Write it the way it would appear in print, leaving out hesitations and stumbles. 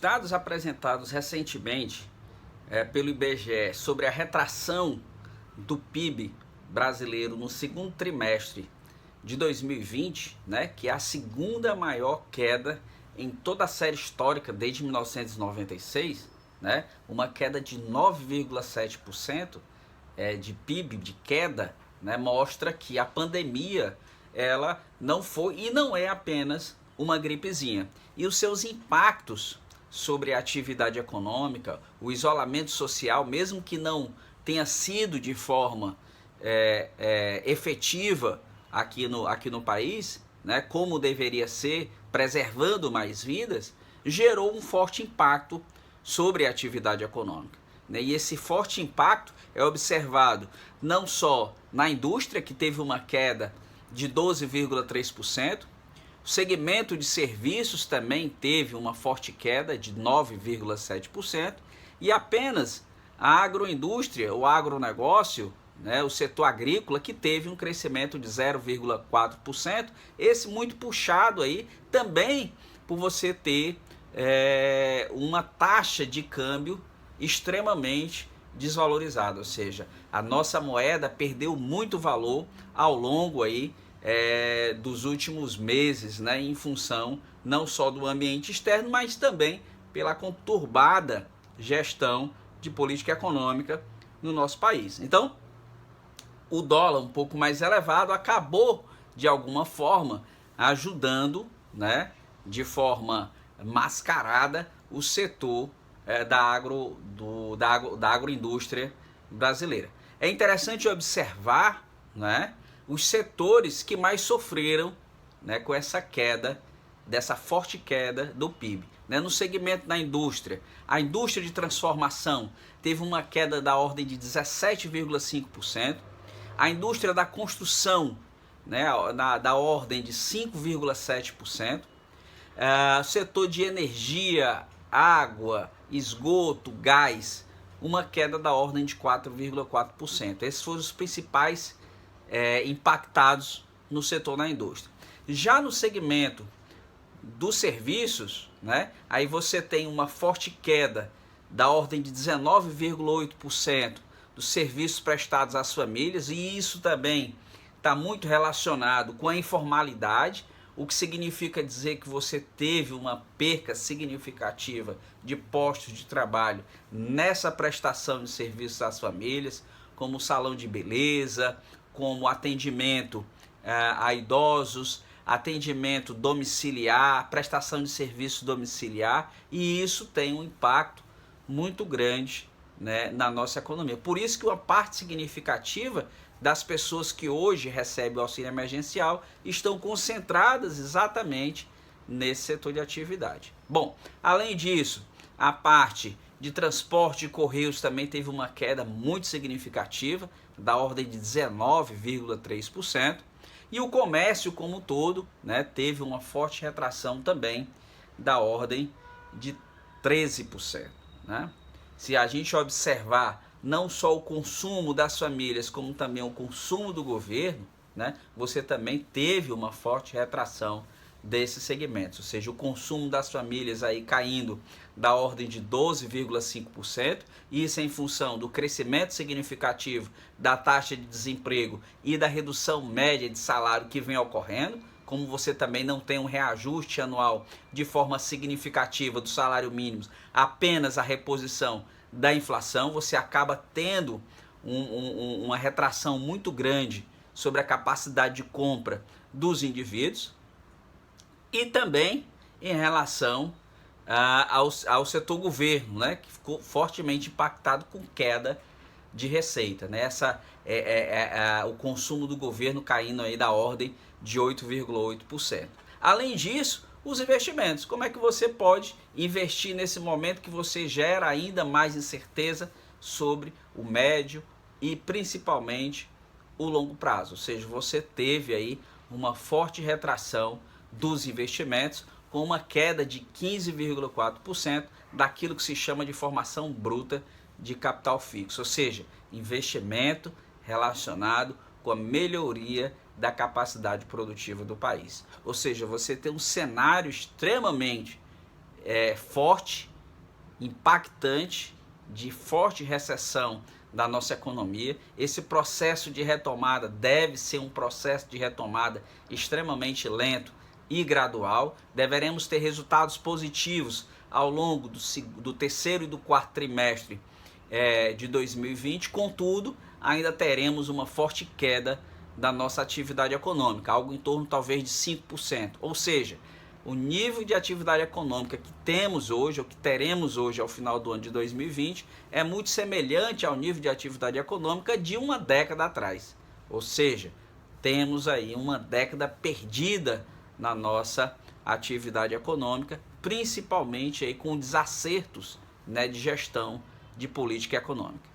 dados apresentados recentemente pelo IBGE sobre a retração do PIB brasileiro no segundo trimestre de 2020, né, que é a segunda maior queda em toda a série histórica desde 1996, né, uma queda de 9,7% de PIB, de queda, né, mostra que a pandemia ela não foi e não é apenas uma gripezinha. E os seus impactos sobre a atividade econômica, o isolamento social, mesmo que não tenha sido de forma efetiva aqui no país, né, como deveria ser, preservando mais vidas, gerou um forte impacto sobre a atividade econômica. Né? E esse forte impacto é observado não só na indústria, que teve uma queda de 12,3%, o segmento de serviços também teve uma forte queda de 9,7%, e apenas a agroindústria, o agronegócio, né, o setor agrícola, que teve um crescimento de 0,4%, esse muito puxado aí também por você ter uma taxa de câmbio extremamente desvalorizada, ou seja, a nossa moeda perdeu muito valor ao longo aí dos últimos meses, né, em função não só do ambiente externo, mas também pela conturbada gestão de política econômica no nosso país. Então, o dólar um pouco mais elevado acabou, de alguma forma, ajudando, né, de forma mascarada, o setor da agroindústria brasileira. É interessante observar, né, os setores que mais sofreram, né, com essa queda, dessa forte queda do PIB. Né? No segmento da indústria, a indústria de transformação teve uma queda da ordem de 17,5%, a indústria da construção, né, da ordem de 5,7%, o setor de energia, água, esgoto, gás, uma queda da ordem de 4,4%. Esses foram os principais impactados no setor da indústria. Já no segmento dos serviços, né, aí você tem uma forte queda da ordem de 19,8% dos serviços prestados às famílias, e isso também está muito relacionado com a informalidade, o que significa dizer que você teve uma perca significativa de postos de trabalho nessa prestação de serviços às famílias, como salão de beleza, como atendimento a idosos, atendimento domiciliar, prestação de serviço domiciliar, e isso tem um impacto muito grande, né, na nossa economia. Por isso que uma parte significativa das pessoas que hoje recebem o auxílio emergencial estão concentradas exatamente nesse setor de atividade. Bom, além disso, a parte de transporte e correios também teve uma queda muito significativa, da ordem de 19,3%, e o comércio como um todo, né, teve uma forte retração também da ordem de 13%. Né? Se a gente observar não só o consumo das famílias, como também o consumo do governo, né, você também teve uma forte retração desses segmentos, ou seja, o consumo das famílias aí caindo da ordem de 12,5%, isso em função do crescimento significativo da taxa de desemprego e da redução média de salário que vem ocorrendo. Como você também não tem um reajuste anual de forma significativa do salário mínimo, apenas a reposição da inflação, você acaba tendo uma retração muito grande sobre a capacidade de compra dos indivíduos. E também em relação ao setor governo, né, que ficou fortemente impactado com queda de receita. Né? O consumo do governo caindo aí da ordem de 8,8%. Além disso, os investimentos. Como é que você pode investir nesse momento que você gera ainda mais incerteza sobre o médio e principalmente o longo prazo? Ou seja, você teve aí uma forte retração dos investimentos, com uma queda de 15,4% daquilo que se chama de formação bruta de capital fixo, ou seja, investimento relacionado com a melhoria da capacidade produtiva do país. Ou seja, você tem um cenário extremamente forte impactante de forte recessão da nossa economia. Esse processo de retomada deve ser um processo de retomada extremamente lento e gradual. Deveremos ter resultados positivos ao longo do terceiro e do quarto trimestre de 2020, contudo, ainda teremos uma forte queda da nossa atividade econômica, algo em torno talvez de 5%, ou seja, o nível de atividade econômica que temos hoje, ou que teremos hoje ao final do ano de 2020, é muito semelhante ao nível de atividade econômica de uma década atrás. Ou seja, temos aí uma década perdida na nossa atividade econômica, principalmente aí com desacertos, né, de gestão de política econômica.